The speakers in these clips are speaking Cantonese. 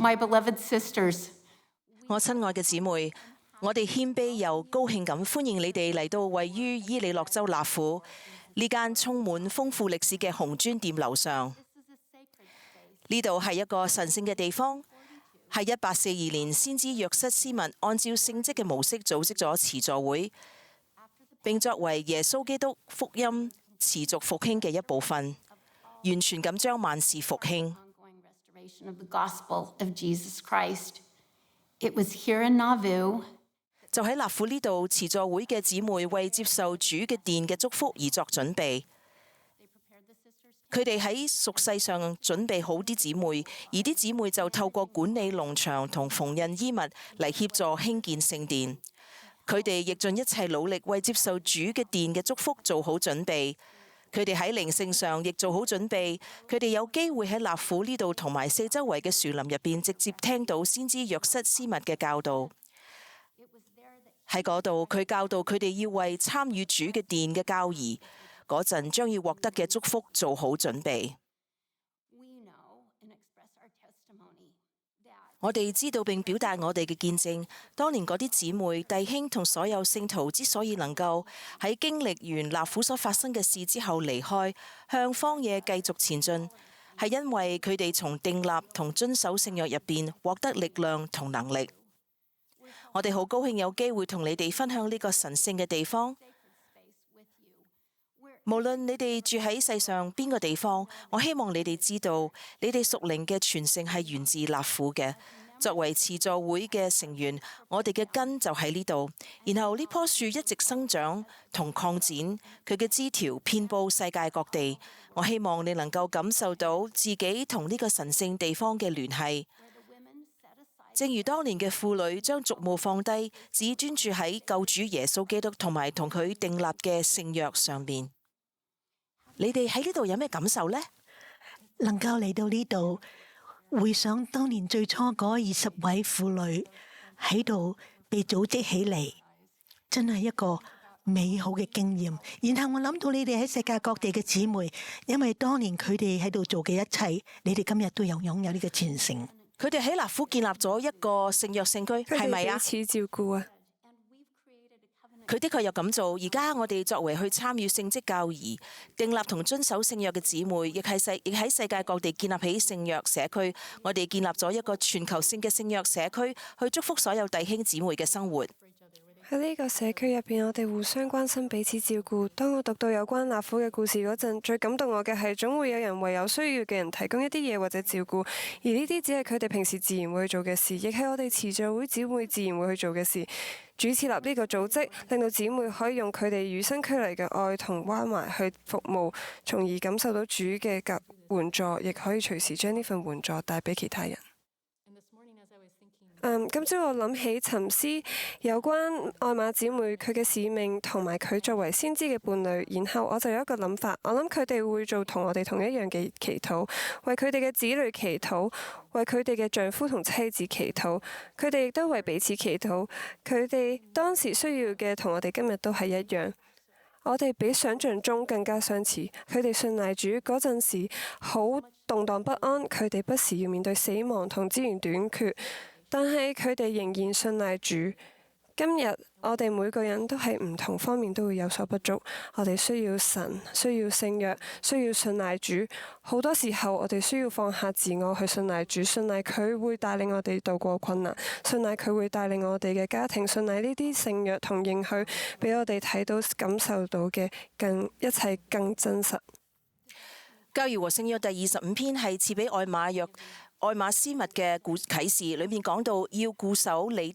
My beloved sisters, 我親愛嘅姊妹，我哋謙卑又高興咁歡迎你哋嚟到位於伊利諾州納府呢間充滿豐富歷史嘅紅磚店樓上。呢度係一個神聖嘅地方，係1842年先知約瑟斯密按照聖職嘅模式組織咗慈座會，並作為耶穌基督福音持續復興嘅一部分，完全咁將萬事復興。of the gospel of Jesus Christ. It was here in Nauvoo 就喺納府呢度，慈座會嘅姊妹為接受主嘅殿嘅祝福而作準備。佢哋喺俗世上準備好啲姊妹，而啲姊妹就透過管理農場同縫紉衣物嚟協助興建聖殿。佢哋亦盡一切努力為接受主嘅殿嘅祝福做好準備。佢哋喺靈性上亦做好準備，佢哋有機會喺納府呢度同埋四周圍嘅樹林入邊直接聽到先知約瑟斯密嘅教導。喺嗰度，佢教導佢哋要為參與主嘅殿嘅教義嗰陣將要獲得嘅祝福做好準備。我哋知道並表達我哋嘅見證，當年嗰啲姊妹、弟兄同所有聖徒之所以能夠喺經歷完納府所發生嘅事之後離開，向荒野繼續前進，係因為佢哋從訂立同遵守聖約入邊獲得力量同能力。我哋好高興有機會同你哋分享呢個神聖嘅地方。無論你哋住喺世上邊個地方，我希望你哋知道，你哋屬靈嘅傳承係源自納府嘅。作為慈座會嘅成員，我哋嘅根就喺呢度。然後呢棵樹一直生長同擴展，佢嘅枝條遍佈世界各地。我希望你能夠感受到自己同呢個神聖地方嘅聯繫。正如當年嘅婦女將俗務放低，只專注喺救主耶穌基督同埋同佢訂立嘅聖約上面。你哋喺呢度有咩感受呢？能夠嚟到呢度，回想當年最初嗰20位婦女喺度被組織起嚟，真係一個美好嘅經驗。然後我諗到你哋喺世界各地嘅姊妹，因為當年佢哋喺度做嘅一切，你哋今日都有擁有呢個傳承。佢哋喺納府建立咗一個聖約聖區，係咪啊？彼此照顧啊！佢的確有咁做。而家我哋作為去參與聖職教義、訂立同遵守聖約嘅姊妹，亦喺世界各地建立起聖約社區。我哋建立咗一個全球性嘅聖約社區，去祝福所有弟兄姊妹嘅生活。喺呢個社區入邊，我哋互相關心，彼此照顧。當我讀到有關納府嘅故事嗰陣，最感動我嘅係總會有人為有需要嘅人提供一啲嘢或者照顧，而呢啲只係佢哋平時自然會去做嘅事，亦係我哋慈座會姊妹自然會去做嘅事。主設立呢個組織，令到姊妹可以用佢哋與生俱嚟嘅愛同關懷去服務，從而感受到主嘅援助，亦可以隨時將呢份援助帶俾其他人。今朝我諗起沉思有關愛瑪姊妹佢嘅使命同埋佢作為先知嘅伴侶，然後我就有一個諗法，我諗佢哋會做同我哋同一樣嘅祈禱，為佢哋嘅子女祈禱，為佢哋嘅丈夫同妻子祈禱，佢哋亦都為彼此祈禱。佢哋當時需要嘅同我哋今日都係一樣。我哋比想象中更加相似。佢哋信賴主嗰陣時好動盪不安，佢哋不時要面對死亡同資源短缺。但係佢哋仍然信賴主。今日我哋每個人都喺唔同方面都會有所不足，我哋需要神，需要聖約，需要信賴主。好多時候我哋需要放下自我去信賴主，信賴佢會帶領我哋渡過困難，信賴佢會帶領我哋嘅家庭，信賴呢啲聖約同應許俾我哋睇到感受到嘅一切更真實。教義和聖約第25篇係賜俾愛瑪斯密嘅啟示，裏面講到要固守你立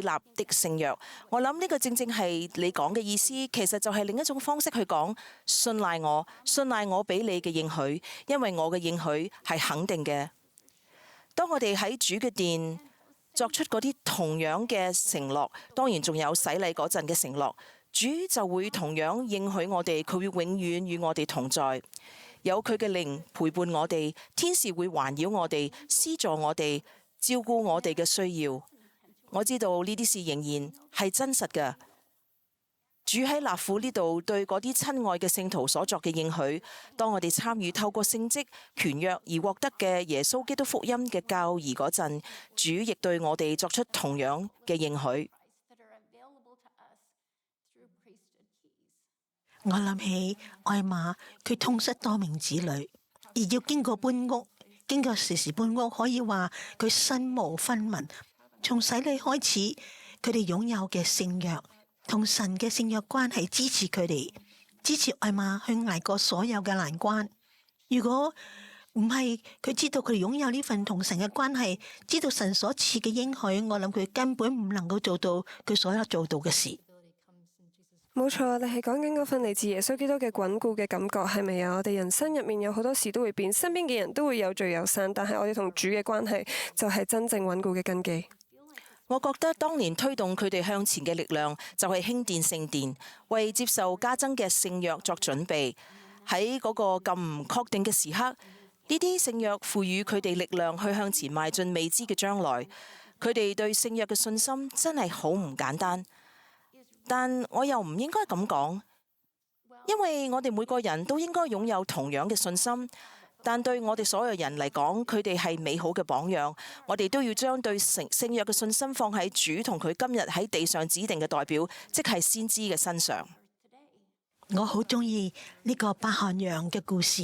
的聖約。我諗呢個正正係你講嘅意思，其實就係另一種方式去講信賴我俾你嘅應許，因為我嘅應許係肯定嘅。當我哋喺主嘅殿作出嗰啲同樣嘅承諾，當然仲有洗禮嗰陣嘅承諾，主就會同樣應許我哋，佢會永遠與我哋同在。有佢嘅靈陪伴我哋，天使會環繞我哋，施助我哋，照顧我哋嘅需要。我知道呢啲事仍然係真實嘅。主喺納府呢度對嗰啲親愛嘅聖徒所作嘅應許，當我哋參與透過聖職權約而獲得嘅耶穌基督福音嘅教義嗰陣，主亦對我哋作出同樣嘅應許。我諗起艾瑪，佢痛失多名子女，而要經過搬屋，經過時時搬屋，可以話佢身無分文。從洗禮開始，佢哋擁有嘅聖約同神嘅聖約關係支持佢哋，支持艾瑪去捱過所有嘅難關。如果唔係佢知道佢哋擁有呢份同神嘅關係，知道神所賜嘅應許，我諗佢根本唔能夠做到佢所有做到嘅事。冇錯，你係講緊嗰份嚟自耶穌基督嘅穩固嘅感覺，係咪啊？我哋人生入面有好多事都會變，身邊嘅人都會有聚有散，但係我哋同主嘅關係就係真正穩固嘅根基。我覺得當年推動佢哋向前嘅力量就係興建聖殿，為接受加增嘅聖約作準備。喺嗰個咁唔確定嘅時刻，呢啲聖約賦予佢哋力量去向前邁進未知嘅將來。佢哋對聖約嘅信心真係好唔簡單。但我又唔應該咁講，因為我哋每個人都應該擁有同樣嘅信心。但對我哋所有人嚟講，佢哋係美好嘅榜樣。我哋都要將對聖約嘅信心放喺主同佢今日喺地上指定嘅代表，即係先知嘅身上。我好中意呢個伯翰楊嘅故事，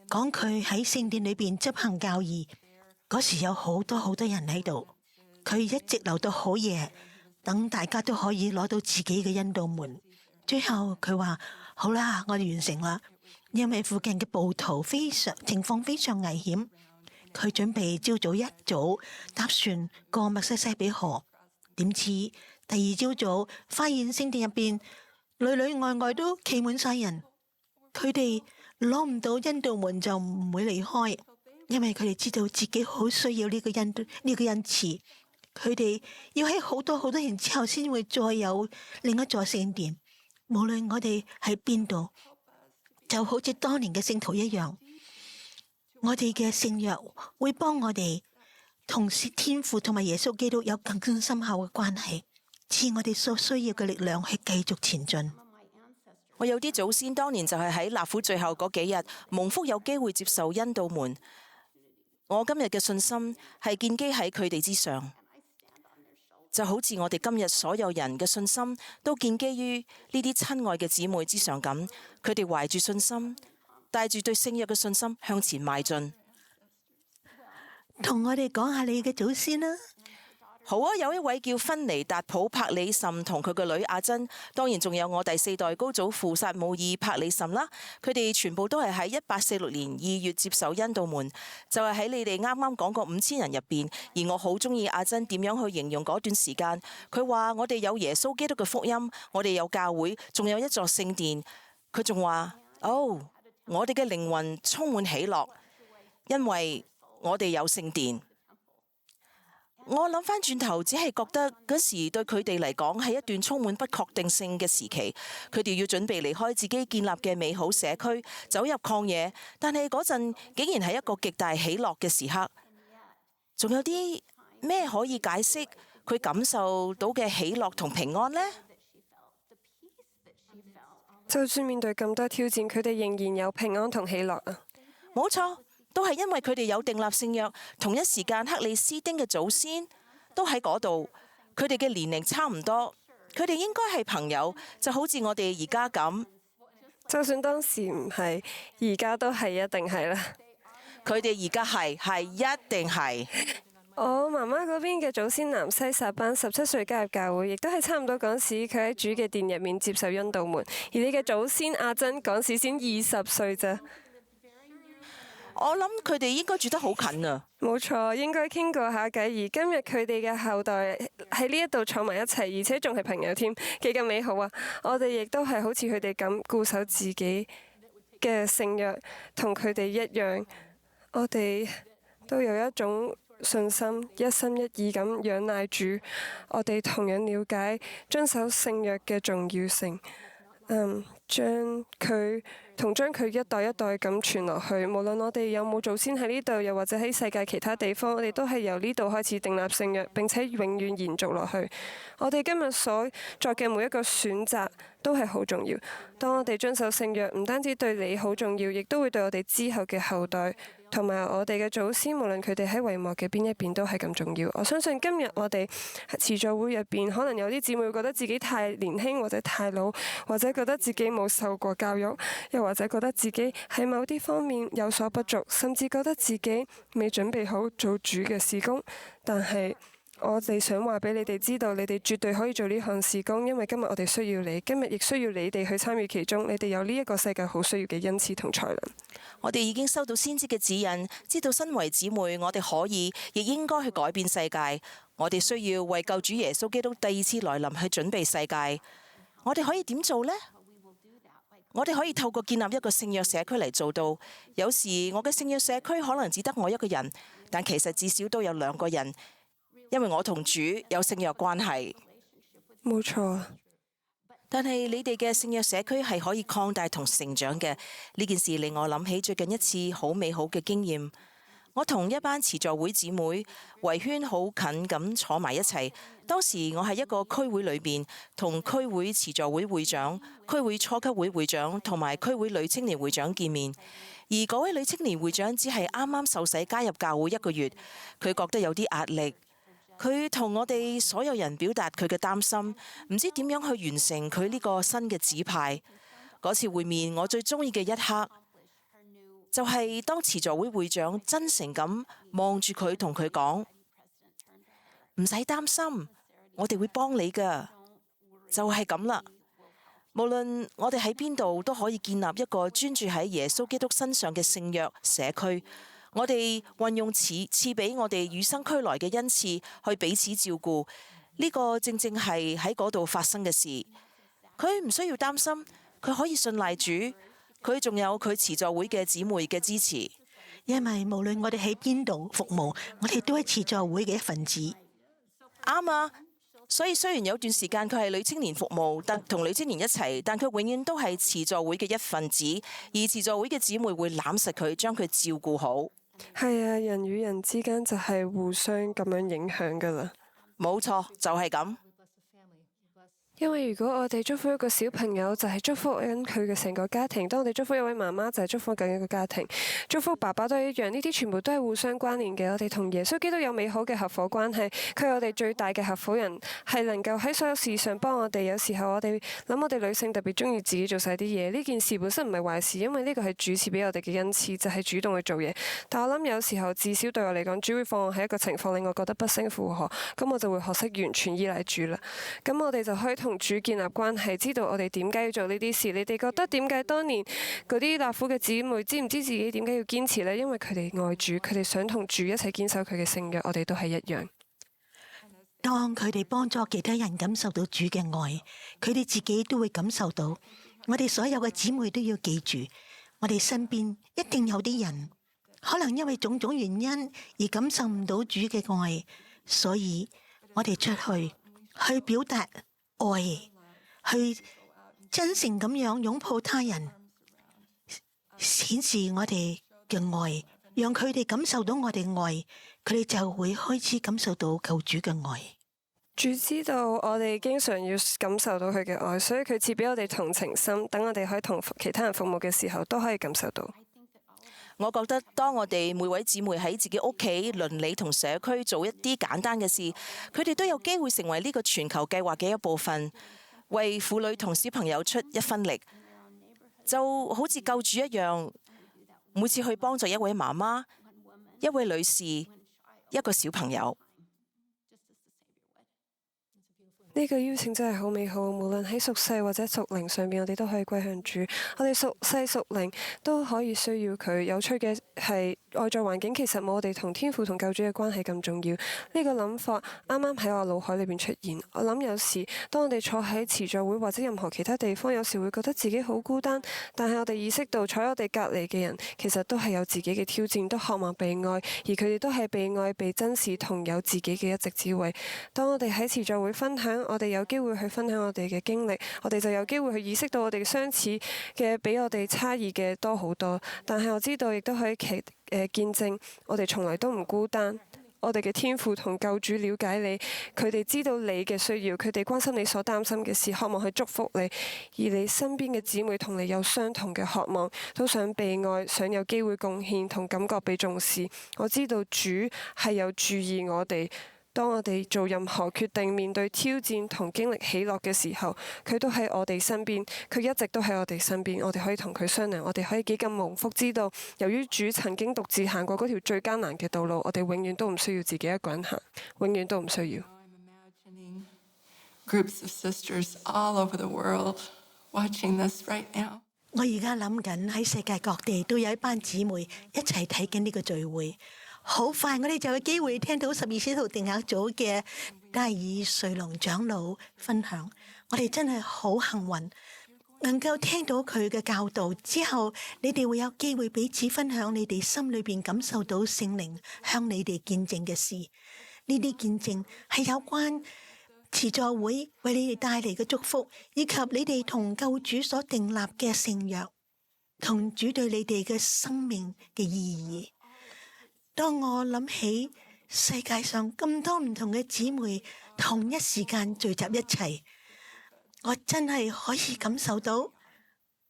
講佢喺聖殿裏邊執行教義嗰時，有好多人喺度，佢一直留到好夜，等大家都可以攞到自己嘅恩導門。最後佢話：好啦，我哋完成啦。因為附近嘅暴徒情況非常危險，佢準備朝早一早搭船過密西西比河。點知第二朝早發現聖殿入邊裏裏外外都企滿晒人，佢哋攞唔到恩導門就唔會離開，因為佢哋知道自己好需要呢個恩賜。佢哋要喺好多人之後先會再有另一座聖殿。無論我哋喺邊度，就好似當年嘅聖徒一樣，我哋嘅聖約會幫我哋同天父同埋耶穌基督有更深厚嘅關係，賜我哋所需要嘅力量去繼續前進。我有啲祖先當年就係喺納府最後嗰幾日蒙福有機會接受恩導門。我今日嘅信心係建基喺佢哋之上，就好似我哋今日所有人嘅信心都建基於呢啲親愛嘅姊妹之上咁。佢哋懷住信心，帶住對聖約嘅信心向前邁進。同我哋講下你嘅祖先啦。好啊，有一位叫芬尼達普柏里什同佢個女阿珍，當然仲有我第四代高祖父撒姆爾柏里什啦。佢哋全部都係喺1846年2月接受恩導門，就係喺你哋啱啱講過5000人入邊。而我好中意阿珍點樣去形容嗰段時間。佢話我哋有耶穌基督嘅福音，我哋有教會，仲有一座聖殿。佢仲話：我哋嘅靈魂充滿喜樂，因為我哋有聖殿。我諗翻轉頭，只係覺得嗰時對佢哋嚟講係一段充滿不確定性嘅時期。佢哋要準備離開自己建立嘅美好社區，走入曠野。但係嗰陣竟然係一個極大喜樂嘅時刻。仲有啲咩可以解釋佢感受到嘅喜樂同平安呢？就算面對咁多挑戰，佢哋仍然有平安同喜樂啊！冇錯。都係因為佢哋有訂立聖約，同一時間克里斯丁嘅祖先都喺嗰度，佢哋嘅年齡差唔多，佢哋應該係朋友，就好似我哋而家咁。就算當時唔係，而家都係一定係啦。佢哋而家係一定係。我媽媽嗰邊嘅祖先南西撒班17歲加入教會，亦都係差唔多嗰時佢喺主嘅殿入面接受恩導門，而你嘅祖先阿珍嗰時先20歲咋。我諗佢哋應該住得好近啊！冇錯，應該傾過下偈。而今日佢哋嘅後代喺呢一度坐埋一齊，而且仲係朋友添，幾咁美好啊！我哋亦都係好似佢哋咁固守自己嘅聖約，同佢哋一樣。我哋都有一種信心，一心一意咁仰賴主。我哋同樣了解遵守聖約嘅重要性。將佢一代一代咁傳落去。無論我哋有冇祖先喺呢度，又或者喺世界其他地方，我哋都係由呢度開始訂立聖約，並且永遠延續落去。我哋今日所作嘅每一個選擇都係好重要。當我哋遵守聖約，唔單止對你好重要，亦都會對我哋之後嘅後代同埋我哋嘅祖先，無論佢哋喺帷幕嘅邊一邊都係咁重要。我相信今日我哋慈助會入邊，可能有啲姊妹覺得自己太年輕或者太老，或者覺得自己冇受過教育，又或者覺得自己喺某啲方面有所不足，甚至覺得自己未準備好做主嘅事工。但係我哋想話俾你哋知道，你哋絕對可以做呢項事工，因為今日我哋需要你，今日亦需要你哋去參與其中。你哋有呢一個世界好需要嘅恩賜同才能。我哋已經收到先知嘅指引，知道身為姊妹，我哋可以亦應該去改變世界。我哋需要為救主耶穌基督第二次來臨去準備世界。我哋可以點做呢？我哋可以透過建立一個聖約社區嚟做到。有時我嘅聖約社區可能只得我一個人，但其實至少都有2個人，因為我同主有聖約關係。冇錯。但係你哋嘅聖約社區係可以擴大同成長嘅。呢件事令我諗起最近一次好美好嘅經驗。我同一班慈助會姊妹圍圈好近咁坐埋一齊。當時我喺一個區會裏邊，同區會慈助會會長、區會初級會會長同埋區會女青年會長見面。而嗰位女青年會長只係啱啱受洗加入教會1個月，佢覺得有啲壓力。佢同我哋所有人表達佢嘅擔心，唔知點樣去完成佢呢個新嘅指派。嗰次會面，我最中意嘅一刻，就係當慈助會會長真誠咁望住佢，同佢講：唔使擔心，我哋會幫你㗎。就係咁啦。無論我哋喺邊度，都可以建立一個專注喺耶穌基督身上嘅聖約社區。我哋運用賜俾我哋與生俱來嘅恩賜去彼此照顧，呢個正正係喺嗰度發生嘅事。佢唔需要擔心，佢可以信賴主，佢仲有佢慈助會嘅姊妹嘅支持。因為無論我哋喺邊度服務，我哋都係慈助會嘅一份子。啱啊！所以雖然有段時間佢係女青年服務，同女青年一齊，但佢永遠都係慈助會嘅一份子，而慈助會嘅姊妹會攬實佢，將佢照顧好。係啊，人與人之間就係互相咁樣影響㗎啦。冇錯，就係咁。因為如果我哋祝福一個小朋友，就係祝福緊佢嘅成個家庭；當我哋祝福一位媽媽，就係祝福緊一個家庭；祝福爸爸都係一樣。呢啲全部都係互相關聯嘅。我哋同耶穌基督有美好嘅合伙關係，佢係我哋最大嘅合伙人，係能夠喺所有事上幫我哋。有時候我哋諗，我哋女性特別中意自己做晒啲嘢，呢件事本身唔係壞事，因為呢個係主賜俾我哋嘅恩賜，就係主動去做嘢。但我諗有時候至少對我嚟講，主會放我喺一個情況令我覺得不勝負荷，咁我就會學識完全依賴主啦。咁我哋就可以同主建立關係，知道我哋點解要做呢啲事。你哋覺得點解當年嗰啲納苦嘅姊妹知唔知自己點解要堅持呢？因為佢哋愛主，佢哋想同主一齊堅守佢嘅聖約，我哋都係一樣。當佢哋幫助其他人感受到主嘅愛，佢哋自己都會感受到。我哋所有嘅姊妹都要記住，我哋身邊一定有啲人可能因為種種原因而感受唔到主嘅愛，所以我哋出去表達愛，去真誠咁樣擁抱他人，顯示我哋嘅愛，讓佢哋感受到我哋愛，佢哋就會開始感受到救主嘅愛。主知道我哋經常要感受到佢嘅愛，所以佢賜俾我哋同情心，等我哋可以同其他人服務嘅時候都可以感受到。我覺得當我哋每位姊妹喺自己屋企鄰里同社區做一啲簡單嘅事，佢哋都有機會成為呢個全球計劃嘅一部分，為婦女同小朋友出一分力，就好似救主一樣，每次去幫助一位媽媽、一位女士、一個小朋友。呢個邀請真係好美好，無論喺屬世或者屬靈上邊，我哋都可以歸向主。我哋屬世屬靈都可以需要佢。有趣嘅係，外在環境其實冇我哋同天父同救主嘅關係咁重要。呢個諗法啱啱喺我腦海裏邊出現。我諗有時當我哋坐喺慈濟會或者任何其他地方，有時會覺得自己好孤單，但係我哋意識到坐喺我哋隔離嘅人其實都係有自己嘅挑戰，都渴望被愛，而佢哋都係被愛、被珍視同有自己嘅一席之位。當我哋喺慈濟會分享，我哋有機會去分享我哋嘅經歷，我哋就有機會去意識到我哋相似嘅比我哋差異嘅多好多。但係我知道亦都可以見證，我哋從來都唔孤單。我哋嘅天父同救主了解你，佢哋知道你嘅需要，佢哋關心你所擔心嘅事，渴望去祝福你。而你身邊嘅姊妹同你有相同嘅渴望，都想被愛，想有機會貢獻同感覺被重視。我知道主係有注意我哋。當我哋做任何決定、面對挑戰同經歷喜樂嘅時候，佢都喺我哋身邊，佢一直都喺我哋身邊。我哋可以同佢商量，我哋可以幾咁蒙福，知道由於主曾經獨自行過嗰條最艱難嘅道路，我哋永遠都唔需要自己一個人行，永遠都唔需要。Groups of sisters all over the world watching this right now. 我而家諗緊喺世界各地都有一班姊妹一齊睇緊呢個聚會。好快，我哋就有機會聽到12使徒定額組嘅戴爾瑞龍長老分享。我哋真係好幸運，能夠聽到佢嘅教導之後，你哋會有機會彼此分享你哋心裏邊感受到聖靈向你哋見證嘅事。呢啲見證係有關慈助會為你哋帶嚟嘅祝福，以及你哋同救主所訂立嘅聖約，同主對你哋嘅生命嘅意義。當我諗起世界上咁多唔同嘅姊妹同一時間聚集一齊，我真係可以感受到，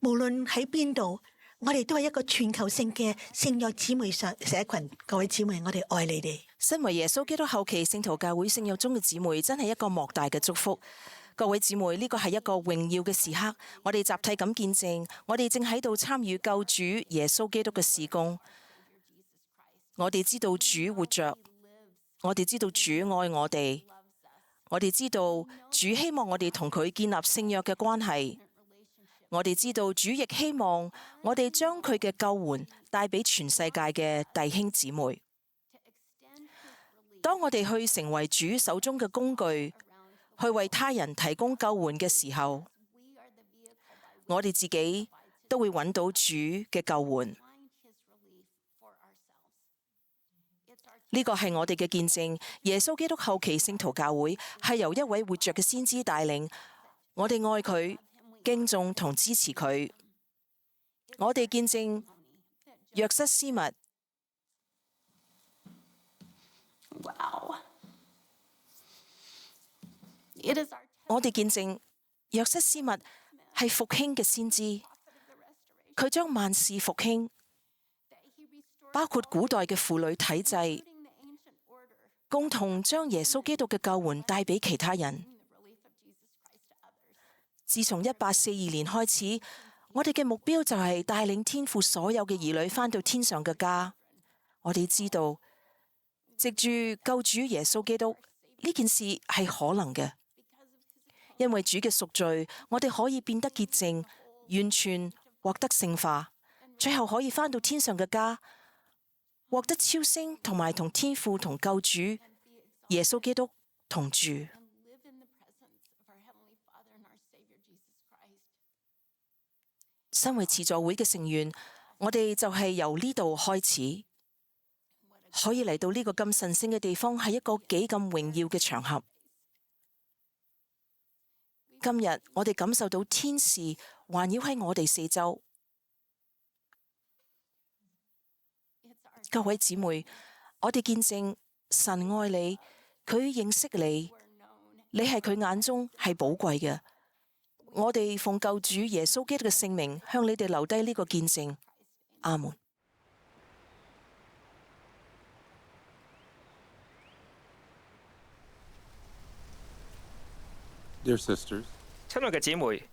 無論喺邊度，我哋都係一個全球性嘅聖約姊妹社群。各位姊妹，我哋愛你哋。身為耶穌基督後期聖徒教會聖約中嘅姊妹，真係一個莫大嘅祝福。各位姊妹，呢個係一個榮耀嘅時刻，我哋集體咁見證，我哋正喺度參與救主耶穌基督嘅事工。我哋知道主活着，我哋知道主愛我哋，我哋知道主希望我哋同佢建立聖約嘅關係，我哋知道主亦希望我哋將佢嘅救援帶俾全世界嘅弟兄姊妹。當我哋去成為主手中嘅工具，去為他人提供救援嘅時候，我哋自己都會揾到主嘅救援。呢個係我哋嘅見證。耶穌基督後期聖徒教會係由一位活着嘅先知帶領，我哋愛佢、敬重同支持佢。我哋見證約瑟斯密。我哋見證約瑟斯密係復興嘅先知，佢將萬事復興，包括古代嘅婦女體制，共同將耶穌基督嘅救援帶俾其他人。自從1842年開始，我哋嘅目標就係帶領天父所有嘅兒女返到天上嘅家。我哋知道，藉住救主耶穌基督，呢件事係可能嘅，因為主嘅贖罪，我哋可以變得潔淨，完全獲得聖化，最後可以返到天上嘅家，獲得超升，同埋同天父同救主耶穌基督同住。身為慈助會嘅成員，我哋就係由呢度開始，可以嚟到呢個咁神聖嘅地方，係一個幾咁榮耀嘅場合。今日我哋感受到天使環繞喺我哋四周。各位姊妹，我哋見證神愛你，佢認識你，你係佢眼中係寶貴嘅。我哋奉救主耶穌基督嘅聖名，向你哋留低呢個見證。阿門。Dear sisters，親愛嘅姊妹，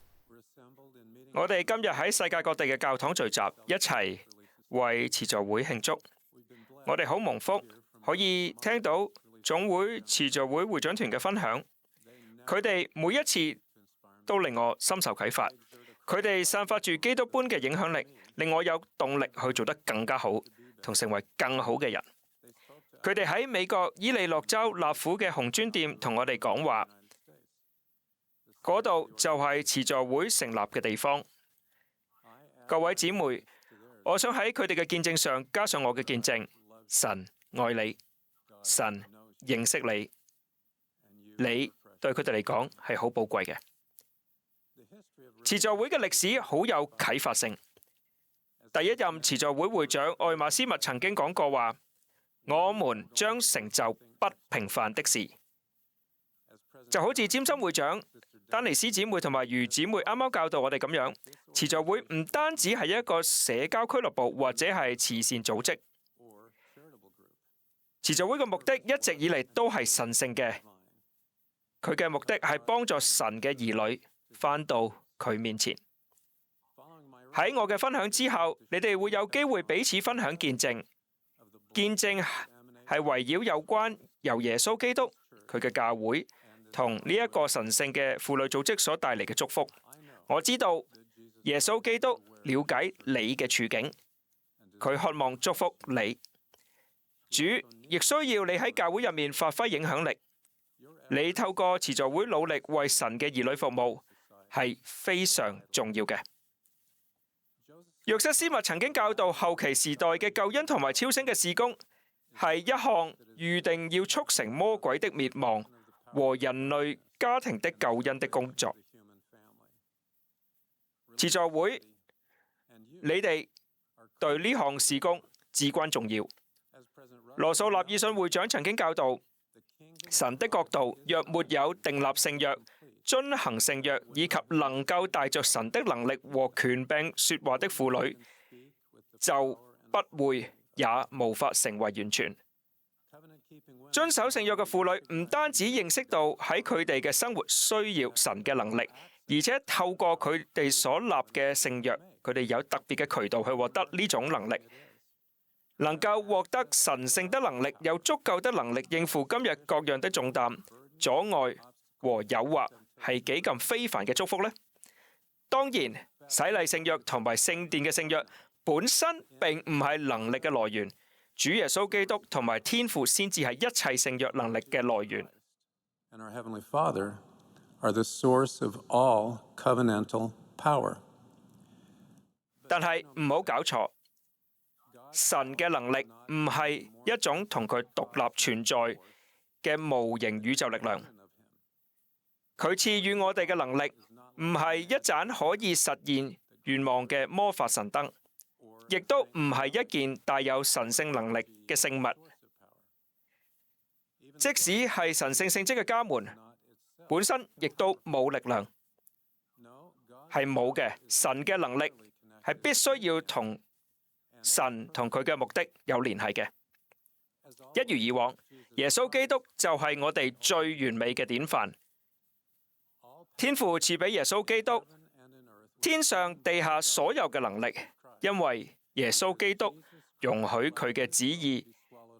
我哋今日喺世界各地嘅教堂聚集，一齊為慈助會慶祝。我哋好蒙福，可以聽到總會慈助會會長團嘅分享。佢哋每一次都令我深受啟發。佢哋散發住基督般嘅影響力，令我有動力去做得更加好。同成為更好嘅人。佢哋喺美國伊利諾州納府嘅紅磚店同我哋講話，嗰度就係慈助會成立嘅地方。各位姊妹，我想喺佢哋嘅見證上加上我嘅見證。神愛你，神認識你，你對佢哋嚟講係好寶貴嘅。慈助會嘅歷史好有啟發性。第一任慈助會會長愛馬斯密曾經講過話：我們將成就不平凡的事。就好似占心會長丹尼斯姊妹同埋余姊妹啱啱教導我哋咁樣，慈助會唔單止係一個社交俱樂部或者係慈善組織，慈助會嘅目的一直以嚟都係神聖嘅。佢嘅目的係幫助神嘅兒女返到佢面前。喺我嘅分享之後，你哋會有機會彼此分享見證。見證係圍繞有關由耶穌基督佢嘅教會同呢一個神聖嘅婦女組織所帶嚟嘅祝福。我知道耶穌基督了解你嘅處境，佢渴望祝福你。主亦需要你喺教會入面發揮影響力。你透過慈助會努力為神嘅兒女服務，係非常重要嘅。約瑟斯密曾經教導後期時代嘅救恩同埋超升嘅事工，係一項預定要促成魔鬼的滅亡和人類家庭的救恩的工作。慈助會，你哋對呢項事工至關重要。羅素納爾遜會長曾經教導，神的國度若沒有訂立聖約、遵行聖約以及能夠帶着神的能力和權柄說話的婦女，就不會也無法成為完全。遵守聖約嘅婦女唔單止認識到喺佢哋嘅生活需要神嘅能力，而且透過佢哋所立嘅聖約，佢哋有特別嘅渠道去獲得呢種能力，能夠獲得神聖的能力，有足夠的能力應付今日各樣的重擔、阻礙和誘惑，係幾咁非凡嘅祝福呢？當然，洗禮聖約同埋聖殿嘅聖約本身並唔係能力嘅來源，主耶穌基督同埋天父先至係一切聖約能力嘅來源。And our Heavenly Father are the source of all covenantal power. 但係唔好搞錯，神嘅能力唔係一種同佢獨立存在嘅無形宇宙力量。佢賜予我哋嘅能力唔係一盞可以實現願望嘅魔法神燈，亦都唔係一件帶有神聖能力嘅聖物。即使係神聖聖職嘅家門，本身亦都冇力量，係冇嘅。神嘅能力係必須要同神同佢嘅目的有聯繫嘅。一如以往，耶穌基督就係我哋最完美嘅典範。天父賜俾耶穌基督天上地下所有嘅能力，因為耶穌基督容許佢嘅旨意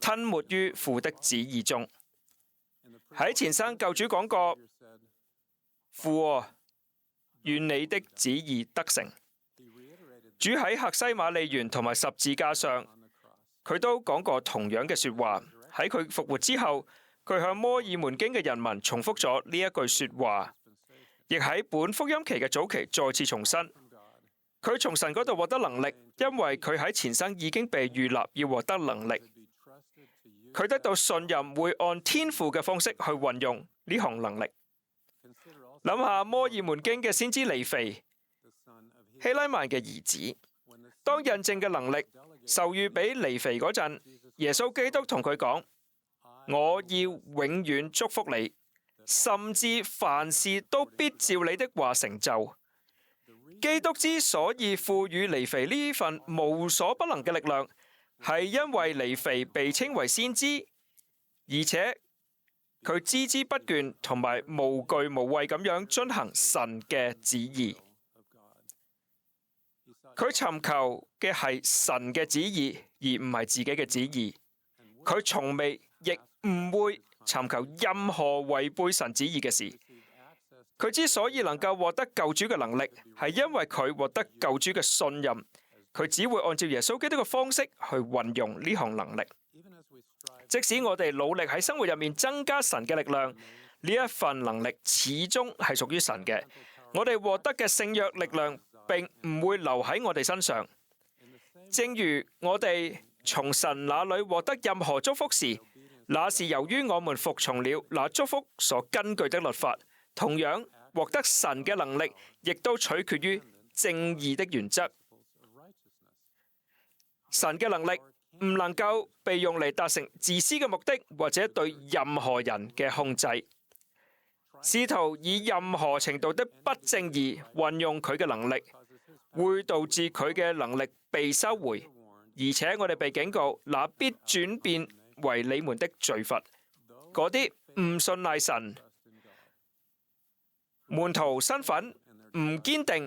吞沒於父的旨意中。喺前生救主講過：父啊，願你的旨意得成。主喺客西馬尼園同埋十字架上，佢都講過同樣嘅說話。喺佢復活之後，佢向摩爾門經嘅人民重複咗呢一句說話，亦喺本福音期嘅早期再次重申。佢從神嗰度獲得能力，因為佢喺前生已經被預立要獲得能力。佢得到信任，會按天父嘅方式去運用呢項能力。諗下摩爾門經嘅先知利肥，希拉曼嘅兒子，當印證嘅能力授予俾利肥嗰陣，耶穌基督同佢講：我要永遠祝福你，甚至凡事都必照你的話成就。基督之所以賦予利肥呢份無所不能嘅力量，係因為利肥被稱為先知，而且佢孜孜不倦同埋無懼無畏咁樣遵行神嘅旨意。佢尋求嘅係神嘅旨意，而唔係自己嘅旨意。佢從未亦唔會尋求任何違背神旨意嘅事。佢之所以能夠獲得救主嘅能力，係因為佢獲得救主嘅信任，佢只會按照耶穌基督嘅方式去運用呢項能力。即使我哋努力喺生活入面增加神嘅力量，呢一份能力始終係屬於神嘅。我哋獲得嘅聖約力量並唔會留喺我哋身上。正如我哋從神那裏獲得任何祝福時，那是由於我們服從了那祝福所根據的律法。同樣，獲得神嘅能力亦都取決於正義的原則。神嘅能力唔能夠被用嚟達成自私嘅目的，或者對任何人嘅控制。試圖以任何程度的不正義運用佢嘅能力，會導致佢嘅能力被收回，而且我哋被警告，那必轉變為你們的罪罰。嗰啲唔信賴神、門徒身份唔堅定、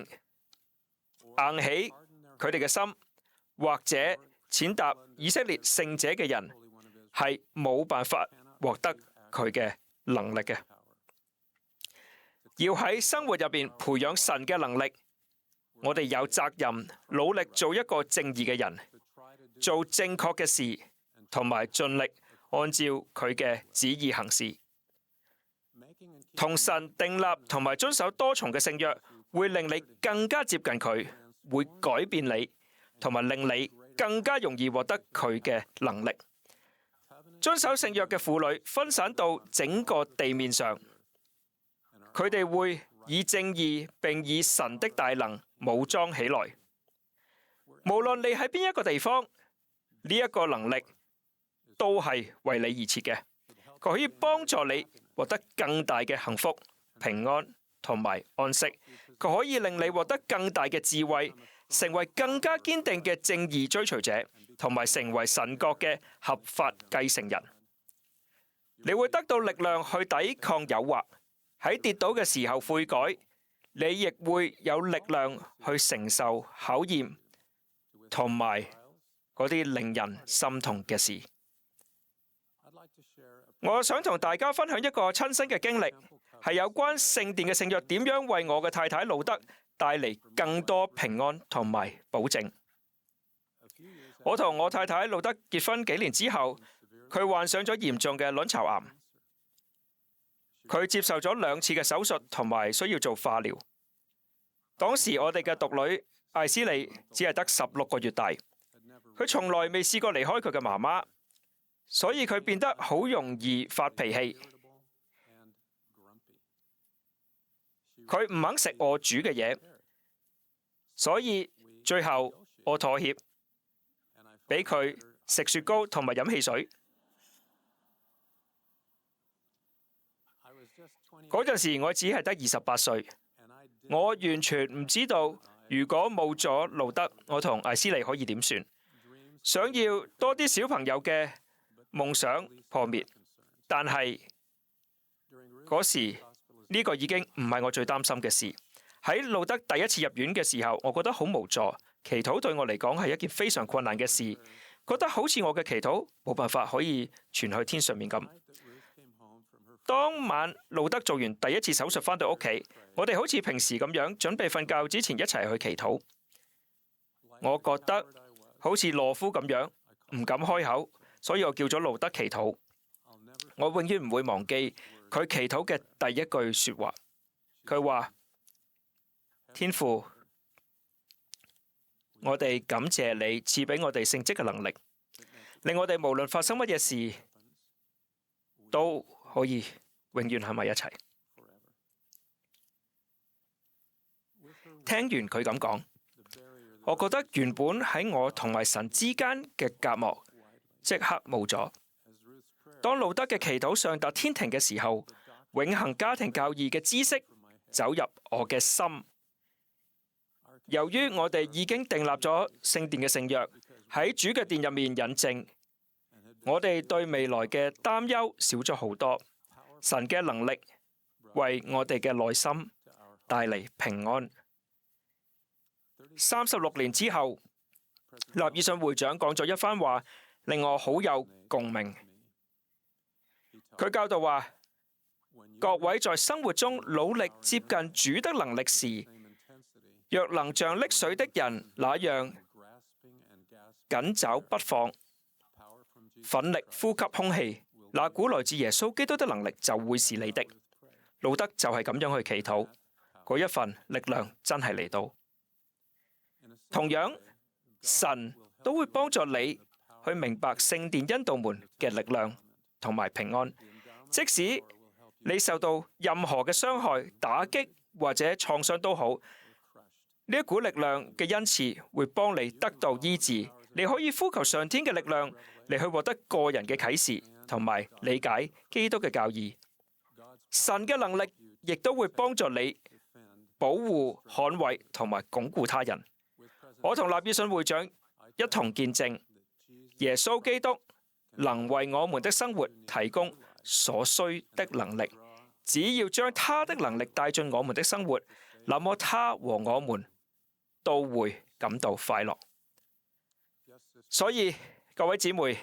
硬起佢哋嘅心，或者踐踏以色列聖者嘅人，係冇辦法獲得佢嘅能力嘅。要喺生活入邊培養神嘅能力，我哋有責任努力做一個正義嘅人，做正確嘅事，同埋盡力按照佢嘅旨意行事。同神訂立同埋遵守多重嘅聖約，會令你更加接近佢，會改變你，同埋令你更加容易獲得佢嘅能力。遵守聖約嘅婦女分散到整個地面上，佢哋會以正義並以神的大能武裝起來。無論你喺邊一個地方，呢一個能力都係為你而設嘅，佢可以幫助你獲得更大嘅幸福、平安同埋安息。佢可以令你獲得更大嘅智慧，成為更加堅定嘅正義追隨者，同埋成為神國嘅合法繼承人。你會得到力量去抵抗誘惑，喺跌倒嘅時候悔改，你亦會有力量去承受考驗，同埋嗰啲令人心痛嘅事。我想同大家分享一個親身嘅經歷，係有關聖殿嘅聖約點樣為我嘅太太路德帶嚟更多平安同埋保證。我同我太太路德結婚幾年之後，佢患上咗嚴重嘅卵巢癌，佢接受咗2次嘅手術同埋需要做化療。當時我哋嘅獨女艾斯利只係得16個月大，佢從來未試過離開佢嘅媽媽，所以佢變得好容易發脾氣。佢唔肯食我煮嘅嘢，所以最後我妥協，俾佢食雪糕同埋飲汽水。嗰陣時我只係得28歲，我完全唔知道如果冇咗路德，我同艾斯利可以點算。想要多啲小朋友嘅夢想破滅，但係嗰時呢個已經唔係我最擔心嘅事。喺路德第一次入院嘅時候，我覺得好無助，祈禱對我嚟講係一件非常困難嘅事，覺得好似我嘅祈禱冇辦法可以傳去天上面咁。當晚路德做完第一次手術返到屋企，我哋好似平時咁樣準備瞓覺之前一齊去祈禱。我覺得好似懦夫咁樣唔敢開口，所以我叫咗路德祈禱。我永遠唔會忘記佢祈禱嘅第一句說話。佢話：天父，我哋感謝你賜俾我哋聖職嘅能力，令我哋無論發生乜嘢事都可以永遠喺埋一齊。聽完佢咁講，我覺得原本喺我同埋神之間嘅隔膜即刻冇咗。當路德嘅祈禱上達天庭嘅時候，永恆家庭教義嘅知識走入我嘅心。由於我哋已經訂立咗聖殿嘅聖約，喺主嘅殿入面引證，我哋對未來嘅擔憂少咗好多。神嘅能力為我哋嘅內心帶嚟平安。36年之後，納爾遜會長講咗一番話，令我好有共鳴。佢教導話：各位在生活中努力接近主的能力時，若能像溺水的人那樣緊抓不放，奮力呼吸空氣，那股來自耶穌基督的能力就會是你的。路德就係咁樣去祈禱，嗰一份力量真係嚟到。同樣，神都會幫助你去明白聖殿恩道門嘅力量同埋平安，即使你受到任何嘅傷害、打擊或者創傷都好，呢一股力量嘅恩賜會幫你得到醫治。你可以呼求上天嘅力量嚟去獲得個人嘅啟示同埋理解基督嘅教義。神嘅能力亦都會幫助你保護、捍衛同埋鞏固他人。我同納爾遜會長一同見證，耶穌基督能為我們的生活提供所需的能力，只要將他的能力帶進我們的生活，那麼他和我們都會感到快樂。所以各位姊妹，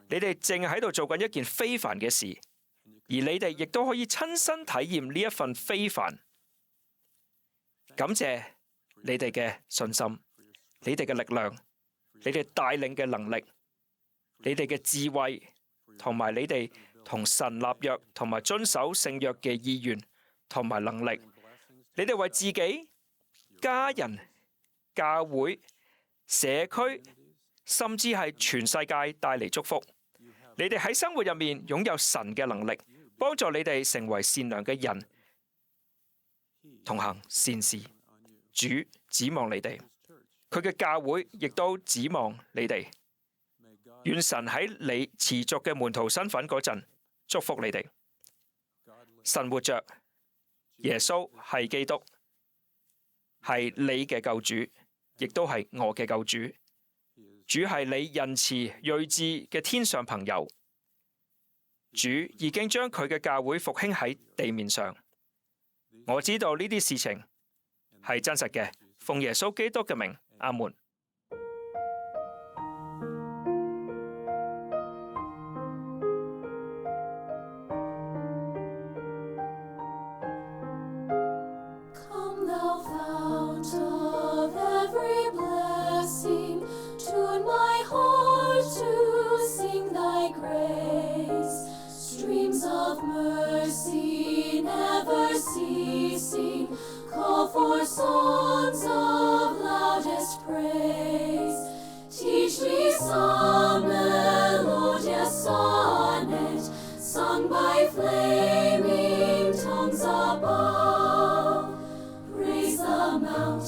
你哋正喺度做緊一件非凡嘅事，而你哋亦都可以親身體驗呢一份非凡。感謝你哋嘅信心，你哋嘅力量，你哋帶領嘅能力，你哋嘅智慧，同埋你哋同神立約同埋遵守聖約嘅意願同埋能力。你哋為自己、家人、教會、社區，甚至係全世界帶嚟祝福。你哋喺生活入面擁有神嘅能力，幫助你哋成為善良嘅人，同行善事。主指望你哋，佢嘅教會亦都指望你哋。願神喺你持續嘅門徒身份嗰陣祝福你哋。神活着，耶穌係基督，係你嘅救主，亦都係我嘅救主。主係你仁慈睿智嘅天上朋友。主已經將佢嘅教會復興喺地面上。我知道呢啲事情係真實嘅，奉耶穌基督嘅名，阿門。For songs of loudest praise, teach me some melodious sonnet, sung by flaming tongues above. Praise the mount